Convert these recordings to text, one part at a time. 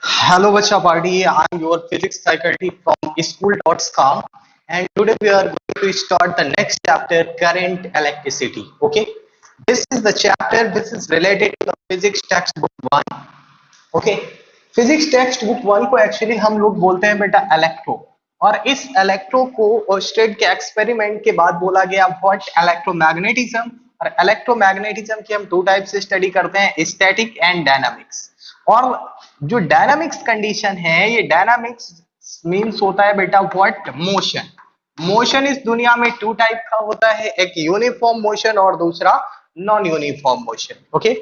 Hello, Bacha Party. I'm your physics faculty from school.com, and today we are going to start the next chapter, current electricity. Okay, this is the chapter. This is related to the physics textbook one. Okay, physics text book one को actually हम लोग बोलते हैं बेटा electro. और इस electro को ousted के एक्सपेरिमेंट के बाद बोला गया व्हाट इलेक्ट्रोमैग्नेटिज्म। और इलेक्ट्रोमैग्नेटिज्म की हम टू टाइप से स्टडी करते हैं, स्टैटिक एंड डायनामिक्स। और जो डायनामिक्स कंडीशन है, ये डायनामिक्स मींस होता है बेटा व्हाट मोशन। मोशन इस दुनिया में टू टाइप का होता है, एक यूनिफॉर्म मोशन और दूसरा non uniform motion. Okay,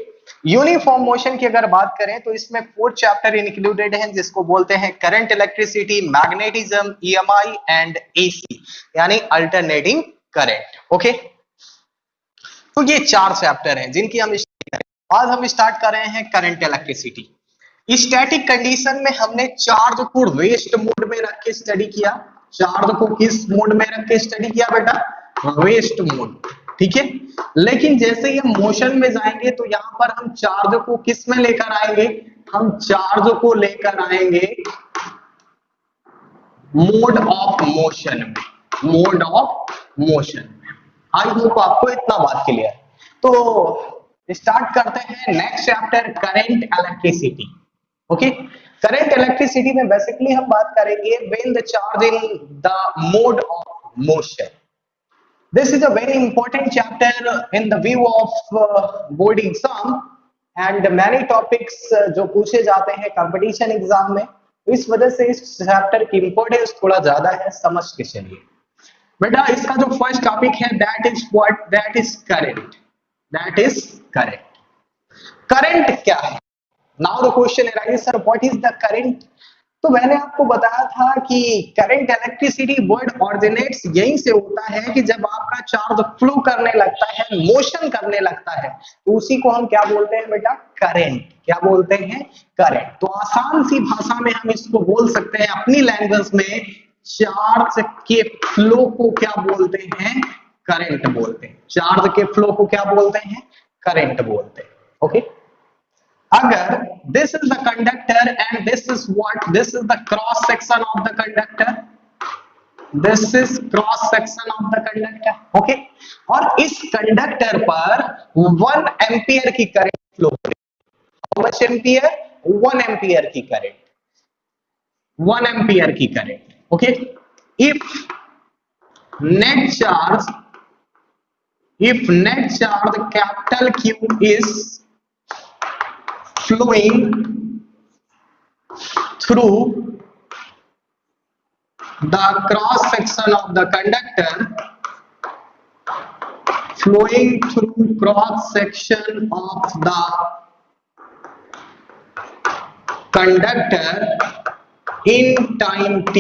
uniform motion की अगर बात करें तो इसमें 4 चैप्टर इंक्लूडेड हैं, जिसको बोलते हैं current, electricity, magnetism, EMI and AC, यानी अल्टरनेटिंग करंट। ओके, तो ये 4 चैप्टर हैं जिनकी हम स्टडी करें। आज हम स्टार्ट कर रहे हैं करंट इलेक्ट्रिसिटी। स्टैटिक कंडीशन में हमने चार्ज को रेस्ट मोड में रख के स्टडी किया। चार्ज को किस मोड में रख के स्टडी किया बेटा? Rest mode. ठीक है, लेकिन जैसे ही हम मोशन में जाएंगे तो यहां पर हम चार्ज को किस में लेकर आएंगे? हम चार्ज को लेकर आएंगे मोड ऑफ मोशन में। मोड ऑफ मोशन में। आई होप आपको इतना बात क्लियर। तो स्टार्ट करते हैं next chapter, current electricity. Okay, current electricity में बेसिकली हम बात करेंगे when the charge in the mode of motion. This is a very important chapter in the view of board exam and many topics जो पूछे जाते हैं competition exam में, तो इस वजह से इस चैप्टर की इंपॉर्टेंस थोड़ा ज्यादा है, समझ के चलिए बेटा। इसका जो फर्स्ट टॉपिक है that is what? That is current. That is current. Current क्या है? Now the question arises, sir what is the current? तो मैंने आपको बताया था कि करंट इलेक्ट्रिसिटी वर्ड ऑरिजिनेट्स यहीं से होता है कि जब आपका चार्ज फ्लो करने लगता है, मोशन करने लगता है, तो उसी को हम क्या बोलते हैं बेटा? करंट। क्या बोलते हैं? करंट। तो आसान सी भाषा में हम इसको बोल सकते हैं अपनी लैंग्वेज में, चार्ज के फ्लो को क्या बोलते हैं? करंट बोलते हैं। चार्ज के फ्लो को क्या बोलते हैं? करंट बोलते हैं। ओके, अगर this is the conductor and this is what? This is the cross section of the conductor. This is cross section of the conductor. Okay, और इस कंडक्टर पर 1 एम्पियर की करंट फ्लो हो रही है। How much ampere? 1 एम्पियर की current. 1 ampere की current. Okay, if net charge capital Q is flowing through the cross section of the conductor, flowing through cross section of the conductor in time t,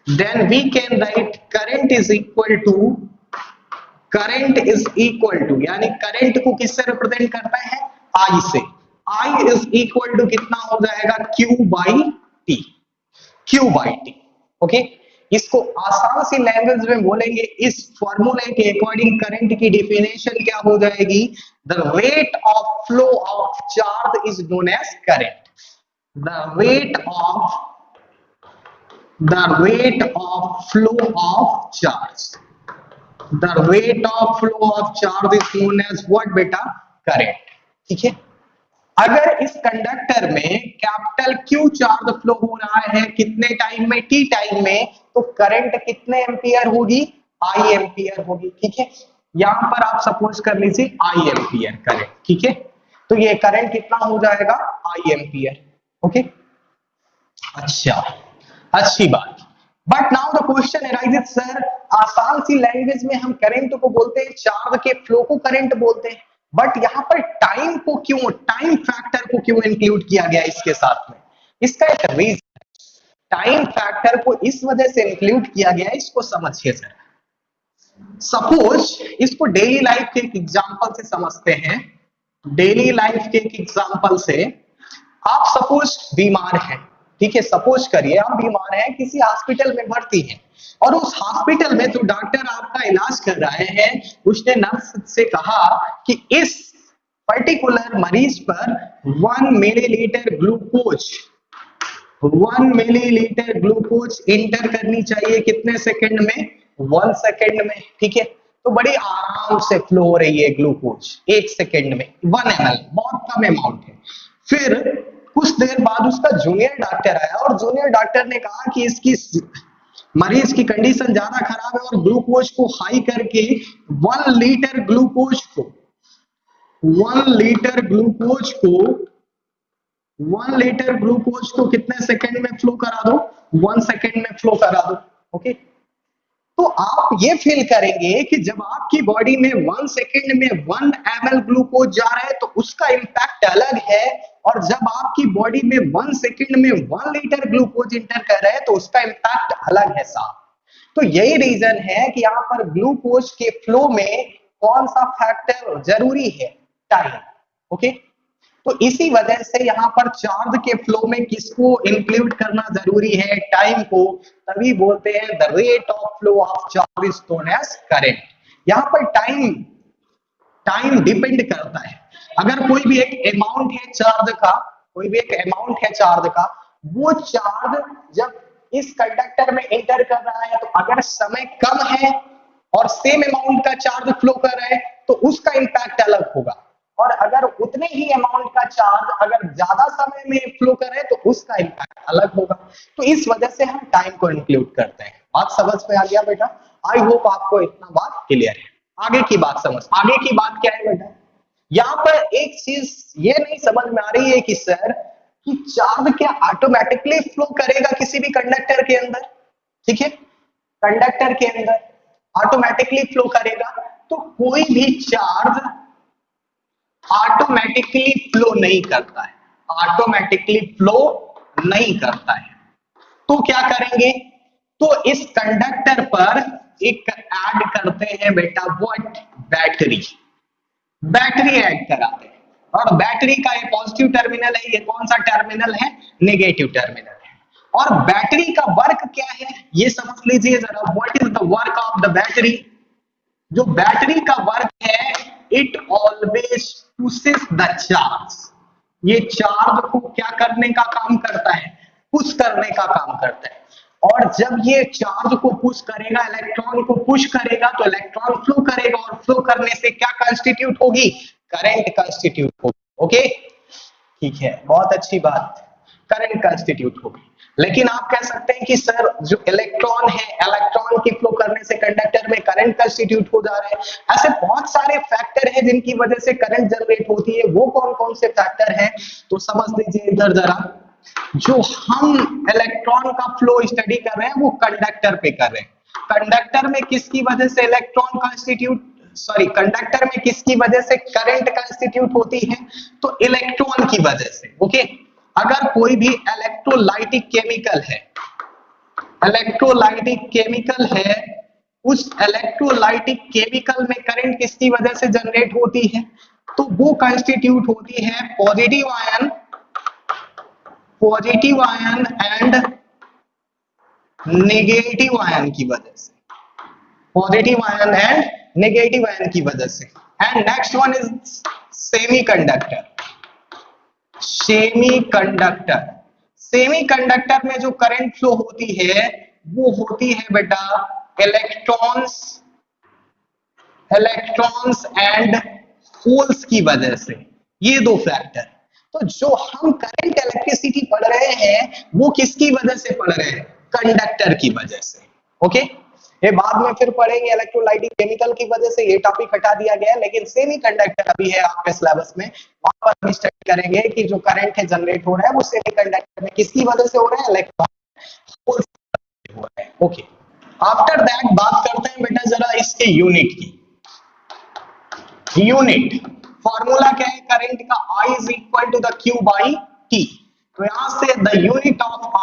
then we can write current is equal to, यानी current को किससे represent करता है? I से। I is equal to कितना हो जाएगा? Q by T. Q by T. Okay, इसको आसान सी लैंग्वेज में बोलेंगे, इस फॉर्मूले के अकॉर्डिंग करंट की डिफिनेशन क्या हो जाएगी? The rate of flow of charge is known as current. The rate of flow of charge, the rate of flow of charge is known as what बेटा? करंट। ठीक है, अगर इस कंडक्टर में कैपिटल Q चार्ज फ्लो हो रहा है कितने टाइम में? T टाइम में, तो करंट कितने एम्पियर होगी? I एम्पियर होगी। ठीक है, यहां पर आप सपोज कर लीजिए I एम्पियर करंट। ठीक है, तो ये करंट कितना हो जाएगा? I ampere. ओके, अच्छा, अच्छी बात। But now the question arises, sir आसान सी लैंग्वेज में हम करंट को बोलते हैं, चार्ज के फ्लो को करंट बोलते हैं, बट यहां पर टाइम को क्यों, टाइम फैक्टर को क्यों इंक्लूड किया गया इसके साथ में? इसका एक रीजन, टाइम फैक्टर को इस वजह से इंक्लूड किया गया है, इसको समझिए सर। सपोज इसको डेली लाइफ के एक एग्जांपल से समझते हैं। डेली लाइफ के एक एग्जांपल से, आप सपोज बीमार हैं। ठीक है, सपोज करिए आप बीमार हैं, किसी हॉस्पिटल में भर्ती हैं, और उस हॉस्पिटल में जो डॉक्टर आपका इलाज कर रहे हैं, उसने नर्स से कहा कि इस पर्टिकुलर मरीज पर 1 मिलीलीटर ग्लूकोज इंटर करनी चाहिए कितने सेकंड में? 1 सेकंड में। ठीक है, तो बड़ी आराम से फ्लो हो रही है ग्लूकोज 1 सेकंड में 1 ml, बहुत कम अमाउंट है। फिर कुछ देर बाद उसका जूनियर डॉक्टर आया और जूनियर डॉक्टर ने कहा कि इसकी मरीज की कंडीशन ज्यादा खराब है और ग्लूकोज को हाई करके 1 लीटर ग्लूकोज को 1 लीटर ग्लूकोज को कितने सेकंड में फ्लो करा दो? 1 सेकंड में फ्लो करा दो। ओके, तो आप ये फील करेंगे कि जब आपकी बॉडी में 1 सेकंड में 1 ml ग्लूकोज जा रहा है तो उसका इंपैक्ट अलग है, और जब आपकी बॉडी में 1 सेकंड में 1 लीटर ग्लूकोज इंटर कर रहा है तो उसका इंपैक्ट अलग है साहब। तो यही रीजन है कि यहाँ पर ग्लूकोज के फ्लो में कौन सा फैक्टर जरूरी है? टाइम। ओके, तो इसी वजह से यहाँ पर चार्ज के फ्लो में किसको इंक्लूड करना जरूरी है? टाइम को। तभी बोलते हैं the rate of flow of charge is known as current. यहाँ पर टाइम डिपेंड करता है। अगर कोई भी एक अमाउंट है चार्ज का, वो चार्ज जब इस कंडक्टर में एंटर कर रहा है तो अगर समय कम है और सेम अमाउंट का चार्ज फ्लो कर रहा है तो उसका इंपैक्ट अलग होगा, और अगर उतने ही अमाउंट का चार्ज अगर ज्यादा समय में फ्लो करे तो उसका इंपैक्ट अलग होगा। तो इस वजह से हम टाइम को इंक्लूड करते हैं। बात समझ में आ गया बेटा? आई होप आपको इतना बात क्लियर है। आगे की बात क्या है बेटा? यहाँ पर एक चीज ये नहीं समझ में आ रही है कि सर कि चार्ज क्या ऑटोमेटिकली फ्लो करेगा किसी भी कंडक्टर के अंदर? ठीक है, कंडक्टर के अंदर ऑटोमेटिकली फ्लो करेगा, तो कोई भी चार्ज ऑटोमेटिकली फ्लो नहीं करता है। तो क्या करेंगे? तो इस कंडक्टर पर एक ऐड करते हैं बेटा व्हाट? बैटरी ऐड कराते हैं, और बैटरी का ये पॉजिटिव टर्मिनल है, ये कौन सा टर्मिनल है? नेगेटिव टर्मिनल है। और बैटरी का वर्क क्या है ये समझ लीजिए जरा। What is the work of the battery? जो बैटरी का वर्क है, it always pushes the charge. ये चार्ज को क्या करने का काम करता है? पुश करने का काम करता है। और जब ये चार्ज को पुश करेगा, इलेक्ट्रॉन को पुश करेगा, तो इलेक्ट्रॉन फ्लो करेगा, और फ्लो करने से क्या कंस्टिट्यूट होगी? करंट कंस्टिट्यूट होगी। ओके, ठीक है, बहुत अच्छी बात, करंट कंस्टिट्यूट होगी। लेकिन आप कह सकते हैं कि सर जो इलेक्ट्रॉन है, इलेक्ट्रॉन की फ्लो करने से कंडक्टर में करंट कंस्टिट्यूट हो जा रहा है। ऐसे बहुत सारे फैक्टर हैं जिनकी वजह से करंट जनरेट होती है। वो कौन कौन से फैक्टर हैं तो समझ लीजिए इधर जरा। जो हम इलेक्ट्रॉन का फ्लो स्टडी कर रहे हैं वो कंडक्टर पे कर रहे हैं। कंडक्टर में किसकी वजह से इलेक्ट्रॉन कंडक्टर में किसकी वजह से करंट कंस्टिट्यूट होती है? तो इलेक्ट्रॉन की वजह से। ओके, अगर कोई भी इलेक्ट्रोलाइटिक केमिकल है, उस इलेक्ट्रोलाइटिक केमिकल में करंट किसकी वजह से जनरेट होती है? तो वो कंस्टिट्यूट होती है positive ion and negative ion की वजह से। Positive ion and negative ion की वजह से। And next one is semiconductor में जो करंट फ्लो होती है वो होती है बेटा इलेक्ट्रॉन्स एंड होल्स की वजह से। ये दो फैक्टर। तो जो हम करंट इलेक्ट्रिसिटी पढ़ रहे हैं वो किसकी वजह से पढ़ रहे हैं? कंडक्टर की वजह से। ओके, ये बाद में फिर पढ़ेंगे इलेक्ट्रोलाइटिक केमिकल की वजह से। ये टॉपिक हटा दिया गया है, लेकिन सेमीकंडक्टर अभी है आपके सिलेबस में। वहां पर हम स्टडी करेंगे कि जो करंट है जनरेट हो रहा है वो सेमीकंडक्टर में किसकी वजह से हो रहा है? इलेक्ट्रॉन होल्स हो रहा है। ओके, आफ्टर दैट बात करते हैं बेटा जरा इसके यूनिट की। यूनिट फॉर्मूला क्या है करंट का? I is equal to the Q by T। तो यहां से the unit of I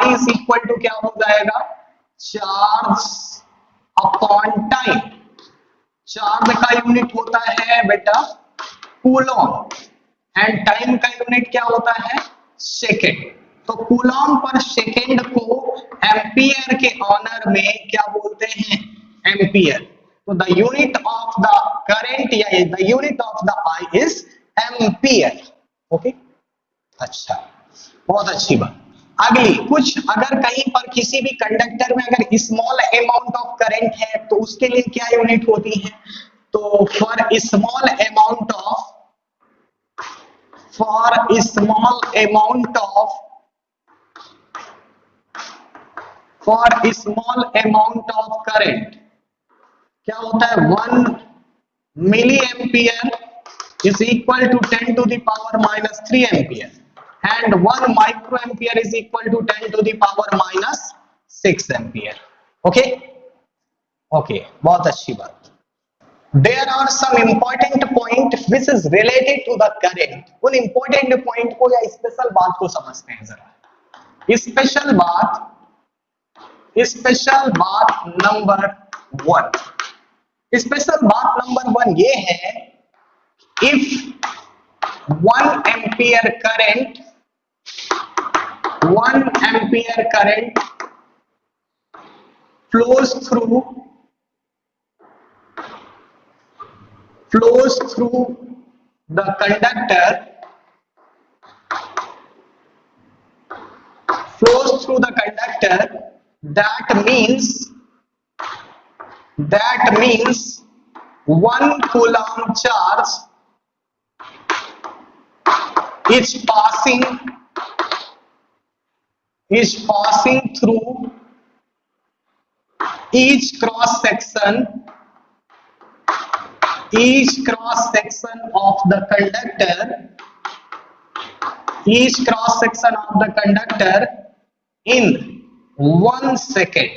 is equal to क्या हो जाएगा? Charge upon time. चार्ज का यूनिट होता है बेटा कूलॉम, एंड टाइम का यूनिट क्या होता है? सेकेंड। तो कूलॉम पर सेकेंड को एम्पियर के ऑनर में क्या बोलते हैं? Ampere. So the unit of the current या the unit of the I is ampere. Okay? अच्छा, बहुत अच्छी बात। अगली कुछ, अगर कहीं पर किसी भी कंडक्टर में अगर स्मॉल अमाउंट ऑफ करंट है तो उसके लिए क्या यूनिट होती है? तो for small amount of current क्या होता है? 1 milli ampere is equal to 10 to the power minus 3 ampere and 1 micro ampere is equal to 10 to the power minus 6 ampere. Okay okay, बहुत अच्छी बात। There are some important point which is related to the current. उन important point को या special बात को समझते हैं जरा। स्पेशल बात नंबर 1, स्पेशल बात नंबर 1 ये है, if 1 ampere current flows through the conductor, that means 1 coulomb charge is passing through each cross section of the conductor in 1 second।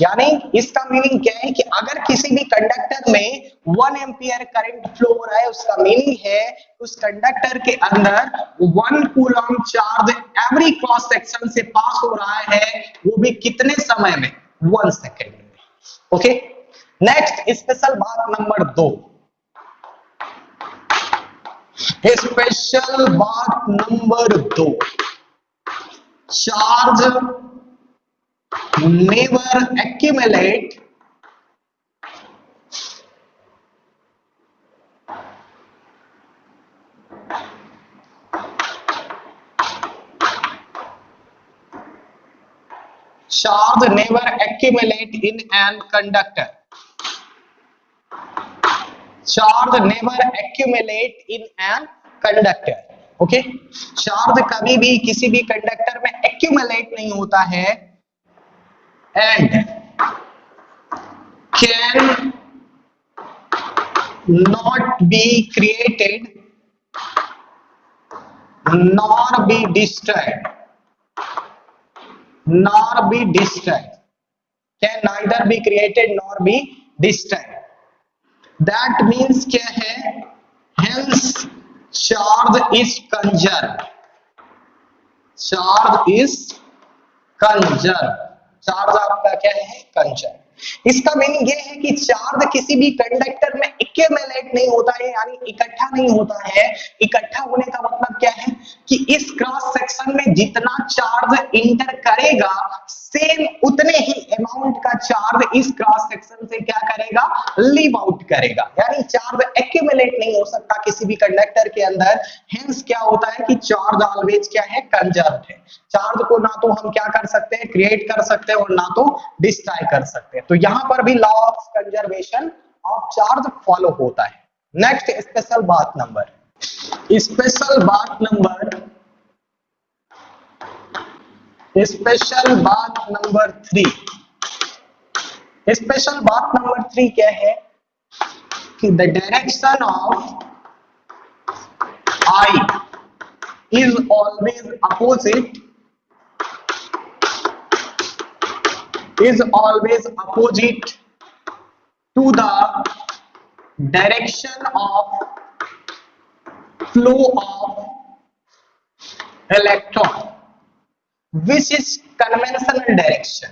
यानी इसका मीनिंग क्या है कि अगर किसी भी कंडक्टर में 1 एम्पियर करंट फ्लो हो रहा है, उसका मीनिंग है उस कंडक्टर के अंदर 1 coulomb charge every cross section से पास हो रहा है, वो भी कितने समय में? 1 सेकेंड में। ओके, नेक्स्ट स्पेशल बात नंबर 2, स्पेशल बात number 2, charge never accumulate in an conductor। Okay, charge कभी भी किसी भी कंडक्टर में एक्यूमुलेट नहीं होता है and can not be created nor be destroyed, can neither be created nor be destroyed। that means क्या है? hence charge is conserved। Charge आपका क्या है? कंजर्व। इसका मीनिंग ये है कि चार्ज किसी भी कंडक्टर में एक्यूमुलेट नहीं होता है, यानी इकट्ठा नहीं होता है। इकट्ठा होने का मतलब क्या है कि इस क्रॉस सेक्शन में जितना चार्ज इंटर करेगा सेम उतने ही अमाउंट का चार्ज इस क्रॉस सेक्शन से क्या करेगा? लीव आउट करेगा। यानी चार्ज एक्यूमुलेट नहीं हो सकता किसी भी कंडक्टर के अंदर। हेंस क्या होता है कि चार्ज ऑलवेज क्या है? कंजर्व्ड है। चार्ज को ना तो हम क्या कर सकते हैं? क्रिएट कर सकते हैं और ना तो डिस्ट्रॉय कर सकते हैं। तो यहां पर भी law of conservation of charge follow होता है। नेक्स्ट स्पेशल बात नंबर 3, स्पेशल बात नंबर 3 क्या है कि the direction of I is always opposite to the direction of flow of electron, which is conventional direction,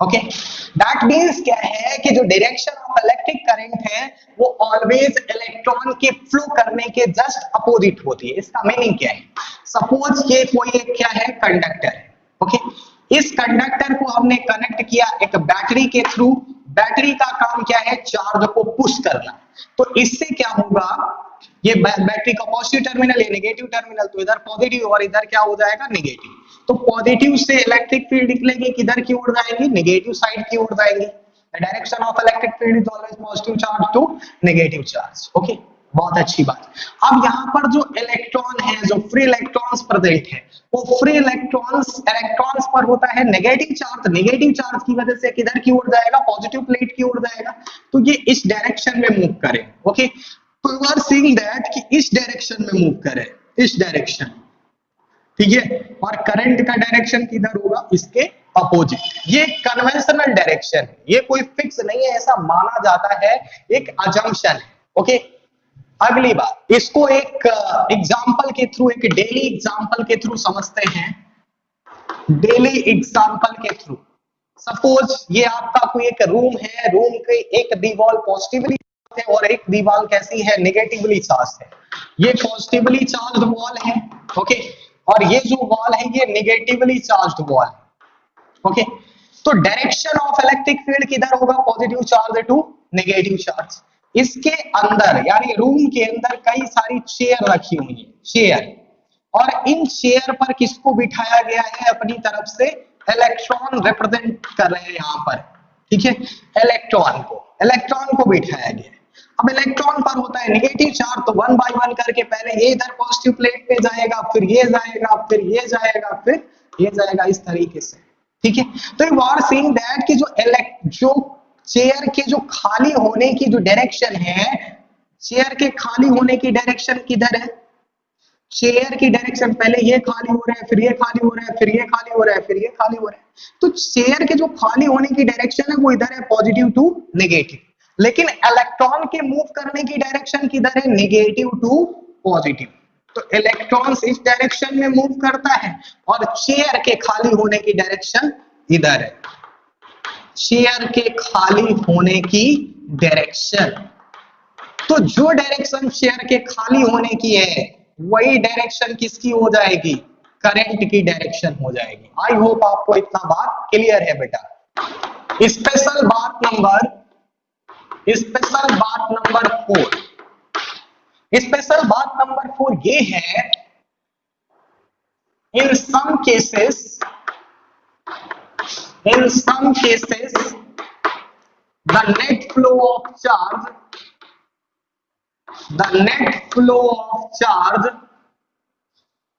okay that means क्या है कि जो डायरेक्शन ऑफ इलेक्ट्रिक करंट है वो ऑलवेज इलेक्ट्रॉन के फ्लो करने के जस्ट अपोजिट होती है। इसका मीनिंग क्या है? सपोज ये कोई एक क्या है, कंडक्टर है, ओके। इस कंडक्टर को हमने कनेक्ट किया एक बैटरी के थ्रू। बैटरी का काम क्या है? चार्ज को पुश करना। तो इससे क्या होगा, ये बैटरी का पॉजिटिव टर्मिनल, ये नेगेटिव टर्मिनल, तो इधर पॉजिटिव और इधर क्या हो जाएगा, नेगेटिव। तो पॉजिटिव से इलेक्ट्रिक फील्ड निकलेगी, किधर की ओर जाएगी? नेगेटिव साइड की ओर जाएगी। The direction of electric field is always positive charge to negative charge, okay. बहुत अच्छी बात। अब यहाँ पर जो इलेक्ट्रॉन है, जो फ्री इलेक्ट्रॉन्स प्रेजेंट है, वो फ्री इलेक्ट्रॉन्स पर होता है नेगेटिव चार्ज। नेगेटिव चार्ज की वजह से किधर की ओर जाएगा? पॉजिटिव प्लेट की ओर जाएगा। तो ये इस डायरेक्शन में मूव करे, ओके। तो यू आर सीइंग दैट कि इस डायरेक्शन में मूव करे, इस डायरेक्शन, ठीक है। और करंट का डायरेक्शन किधर होगा? इसके अपोजिट। ये कन्वेंशनल डायरेक्शन है, ये कोई फिक्स नहीं है, ऐसा माना जाता है, एक अजम्पशन है, ओके। अगली बात, इसको एक एग्जांपल के थ्रू, एक डेली एग्जांपल के थ्रू समझते हैं। डेली एग्जांपल के थ्रू, सपोज ये आपका कोई एक रूम है, रूम के एक दीवार पॉजिटिवली है और एक दीवार कैसी है? नेगेटिवली चार्ज है। ये पॉजिटिवली चार्ज्ड वॉल है, ओके, और ये जो वॉल है ये नेगेटिवली चार्ज्ड वॉल है, ओके। तो डायरेक्शन ऑफ इलेक्ट्रिक फील्ड किधर होगा? Positive charge to negative charge. इसके अंदर यानी रूम के अंदर कई सारी चेयर रखी हुई है, चेयर, और इन चेयर पर किसको बिठाया गया है? अपनी तरफ से इलेक्ट्रॉन रिप्रेजेंट कर रहे हैं यहाँ पर, ठीक है। इलेक्ट्रॉन को बिठाया गया है। अब इलेक्ट्रॉन पर होता है नेगेटिव चार्ज, तो वन बाय वन करके पहले ये इधर पॉजिटिव प्लेट पे जाएगा, फिर ये जाएगा, फिर ये जाएगा, फिर ये जाएगा, इस तरीके से, ठीक है। तो यू आर सीइंग दैट कि जो चेयर के जो खाली होने की जो डायरेक्शन है, चेयर के खाली होने की डायरेक्शन किधर है? चेयर की डायरेक्शन पहले ये खाली हो रहा है, फिर ये खाली हो रहा है, फिर ये खाली हो रहा है, फिर ये खाली हो रहा है। तो चेयर के जो खाली होने की डायरेक्शन है वो इधर है, पॉजिटिव टू नेगेटिव। लेकिन इलेक्ट्रॉन के मूव करने की डायरेक्शन किधर है? Negative to positive. तो इलेक्ट्रॉन इस डायरेक्शन में मूव करता है और चेयर के खाली होने की डायरेक्शन इधर है, चेयर के खाली होने की डायरेक्शन। तो जो डायरेक्शन चेयर के खाली होने की है वही डायरेक्शन किसकी हो जाएगी? करंट की डायरेक्शन हो जाएगी। आई होप आपको इतना बात क्लियर है बेटा। स्पेशल बात नंबर 4, स्पेशल बात नंबर 4 ये है, in some cases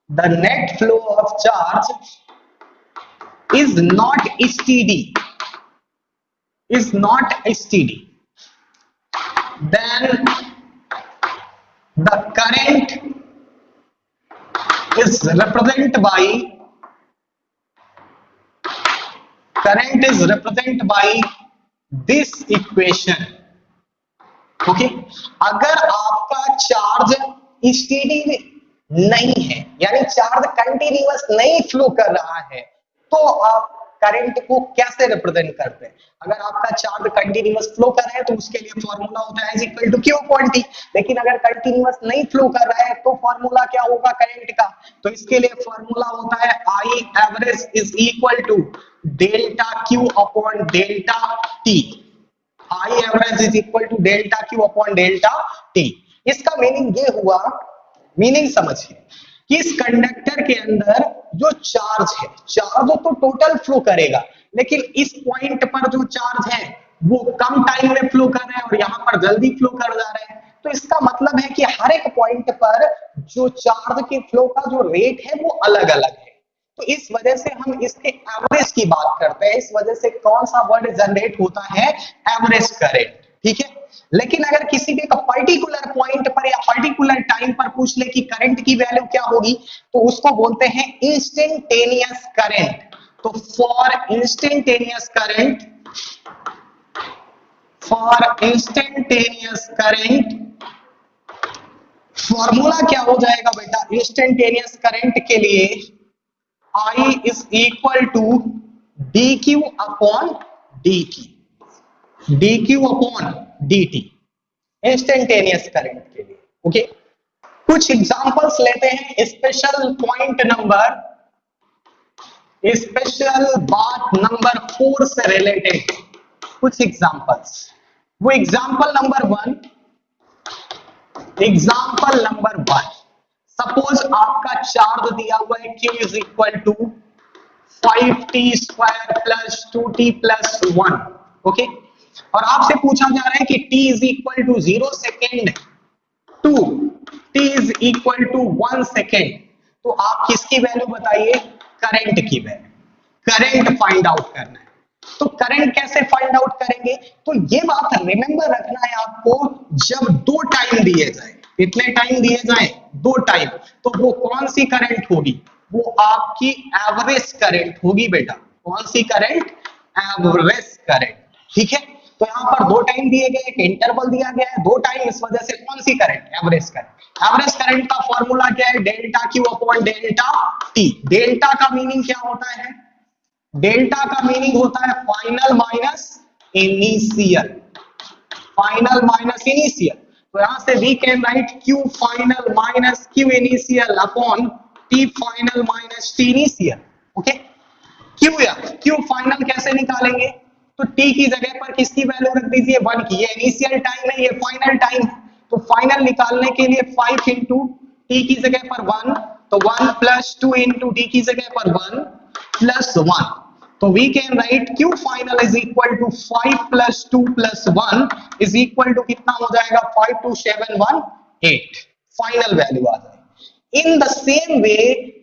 the net flow of charge is not steady, then the current is represented by this equation, okay. अगर आपका चार्ज स्टेडी नहीं है, यानी चार्ज कंटिन्यूअस नहीं फ्लो कर रहा है, तो आप करंट को कैसे रिप्रेजेंट करते हैं? अगर आपका चार्ज कंटिन्यूअस फ्लो कर रहा है तो उसके लिए फॉर्मूला होता है Q upon T। लेकिन अगर कंटिन्यूअस नहीं फ्लो कर रहा है तो फॉर्मूला क्या होगा करंट का? तो इसके लिए फॉर्मूला होता है I average is equal to delta Q upon delta T। I average is equal to delta Q upon delta T। इसका मीनिंग ये हुआ, मीनिंग समझिए कि इस कंडक्टर के अंदर जो चार्ज है, चार्ज तो टोटल फ्लो करेगा, लेकिन इस पॉइंट पर जो चार्ज है वो कम टाइम में फ्लो कर रहा है और यहाँ पर जल्दी फ्लो कर जा रहा है। तो इसका मतलब है कि हर एक पॉइंट पर जो चार्ज के फ्लो का जो रेट है वो अलग अलग है। तो इस वजह से हम इसके एवरेज की बात करते हैं। इस वजह से कौन सा वर्ड जनरेट होता है? एवरेज करंट, ठीक है। लेकिन अगर किसी भी पर्टिकुलर पॉइंट पर या पर्टिकुलर टाइम पर पूछ ले कि करंट की वैल्यू क्या होगी, तो उसको बोलते हैं इंस्टेंटेनियस करंट। तो फॉर इंस्टेंटेनियस करंट फॉर्मूला क्या हो जाएगा बेटा? इंस्टेंटेनियस करंट के लिए I is equal to dq upon dt। dq upon dt instantaneous current के लिए। ओके, कुछ एग्जांपल्स लेते हैं स्पेशल बात नंबर 4 से रिलेटेड कुछ एग्जांपल्स। वो एग्जांपल नंबर 1, सपोज आपका चार्ज दिया हुआ है q is equal to 5t square plus 2t plus 1। Okay, और आपसे पूछा जा रहा है कि t is equal to 0 second to t is equal to 1 second. तो आप किसकी वैल्यू बताइए? करंट की वैल्यू। करंट फाइंड आउट करना है। तो करंट कैसे फाइंड आउट करेंगे? तो ये बात रिमेंबर रखना है आपको, जब दो टाइम दिए जाए, कितने टाइम दिए जाए? दो टाइम, तो वो कौन सी करंट होगी? वो आपकी एवरेज करंट होगी बेटा। कौन सी करंट? Average current. ठीक है, तो यहाँ पर दो टाइम दिए गए, एक इंटरवल दिया गया है, दो टाइम, इस वजह से कौन सी current? Average current. Average current का फॉर्मूला क्या है? Delta Q upon delta T. Delta का मीनिंग क्या होता है? डेल्टा का मीनिंग होता है final minus initial. Final minus initial. तो यहां से we can write Q final minus Q initial upon T final minus T initial. Okay, Q final कैसे निकालेंगे? तो टी की जगह पर किसकी वैल्यू रख दीजिए? 1 की। ये इनिशियल टाइम है, ये फाइनल टाइम है। तो फाइनल निकालने के लिए 5 इंटू टी की जगह पर 1, तो 1 प्लस 2 इंटू टी की जगह पर 1 प्लस 1। तो we can write Q final is equal to 5 plus 2 plus 1 is equal to कितना हो जाएगा? 5 2 7 1 8। फाइनल वैल्यू आ जाएगी। इन द सेम वे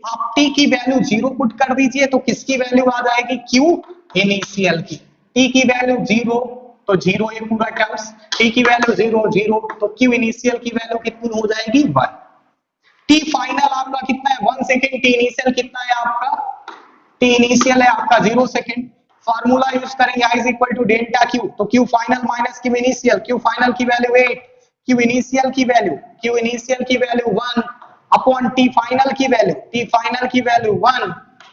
आप t की वैल्यू 0 पुट कर दीजिए, तो किसकी वैल्यू आ जाएगी? q इनिशियल की। t की वैल्यू 0, तो 0 ये पूरा टर्म्स। t की वैल्यू 0 0, तो q इनिशियल की वैल्यू कितनी हो जाएगी? 1। t फाइनल आपका कितना है? 1 सेकेंड। t इनिशियल कितना है आपका? t इनिशियल है आपका 0 सेकेंड। फार्मूला यूज करेंगे i is equal to delta q। तो q final minus q initial. q final की वैल्यू 8, q इनिशियल की वैल्यू 1 अपॉन t फाइनल की वैल्यू 1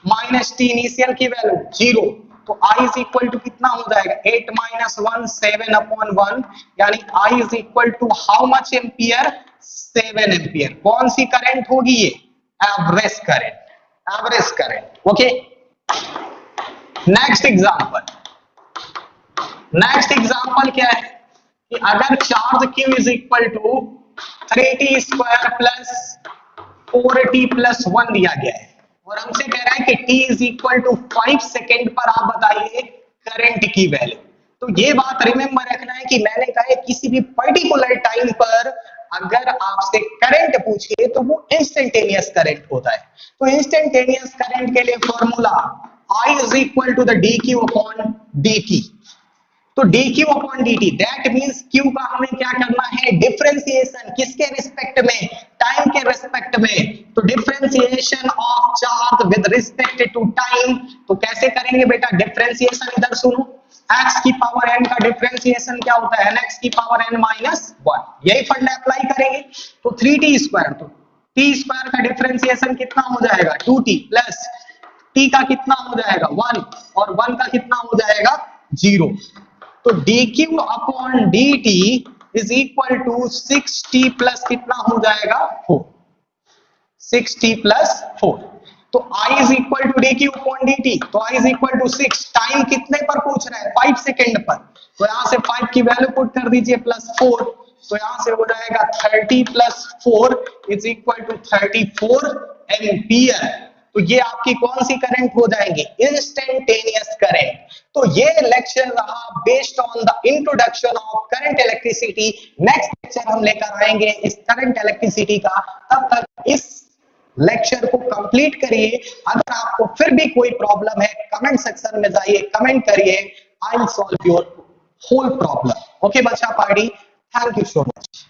माइनस t इनिशियल की वैल्यू 0। तो i इज इक्वल टू कितना हो जाएगा? 8 माइनस 1 7 अपॉन 1, यानी i is equal to how much ampere? 7 ampere. कौन सी करंट होगी ये? Average current. Average current. Okay, next example क्या है कि अगर charge q is equal to 3t square plus 4t plus 1 दिया गया है, और हमसे कह रहा है कि t is equal to 5 second पर आप बताइए करंट की वैल्यू। तो ये बात रिमेंबर रखना है कि मैंने कहा है किसी भी पर्टिकुलर टाइम पर अगर आपसे करंट पूछे तो वो इंस्टेंटेनियस करंट होता है। तो इंस्टेंटेनियस करंट के लिए formula I is equal to the dq upon dt। तो dq upon dt that means q का हमें क्या करना है? डिफरेंशिएशन। किसके रिस्पेक्ट में? टाइम के रिस्पेक्ट में। तो differentiation of charge with respect to time. तो कैसे करेंगे बेटा डिफरेंशिएशन? इधर सुनो, x की पावर n का डिफरेंशिएशन क्या होता है? nx की पावर n माइनस 1। यही फंडा अप्लाई करेंगे। तो 3t स्क्वायर, तो t स्क्वायर का डिफरेंशिएशन कितना हो जाएगा? 2t प्लस t का कितना हो जाएगा? 1, और 1 का कितना हो जाएगा? 0। तो dq upon dt is equal to 6t plus कितना हो जाएगा? 4। 6t plus 4। तो I is equal to dq upon dt, तो I is equal to 6। Time कितने पर पूछ रहा है? 5 सेकेंड पर। तो यहां से 5 की वैल्यू पुट कर दीजिए प्लस 4, तो यहां से हो जाएगा 30 plus 4 is equal to 34 ampere. तो ये आपकी कौन सी करंट हो जाएगी? Instantaneous current. तो ये लेक्चर रहा based on the introduction of current electricity. Next lecture हम लेकर आएंगे इस करंट इलेक्ट्रिसिटी का। तब तक इस लेक्चर को कंप्लीट करिए। अगर आपको फिर भी कोई प्रॉब्लम है कमेंट सेक्शन में जाइए, कमेंट करिए, I will solve your whole problem. Okay बच्चा party, thank you so much.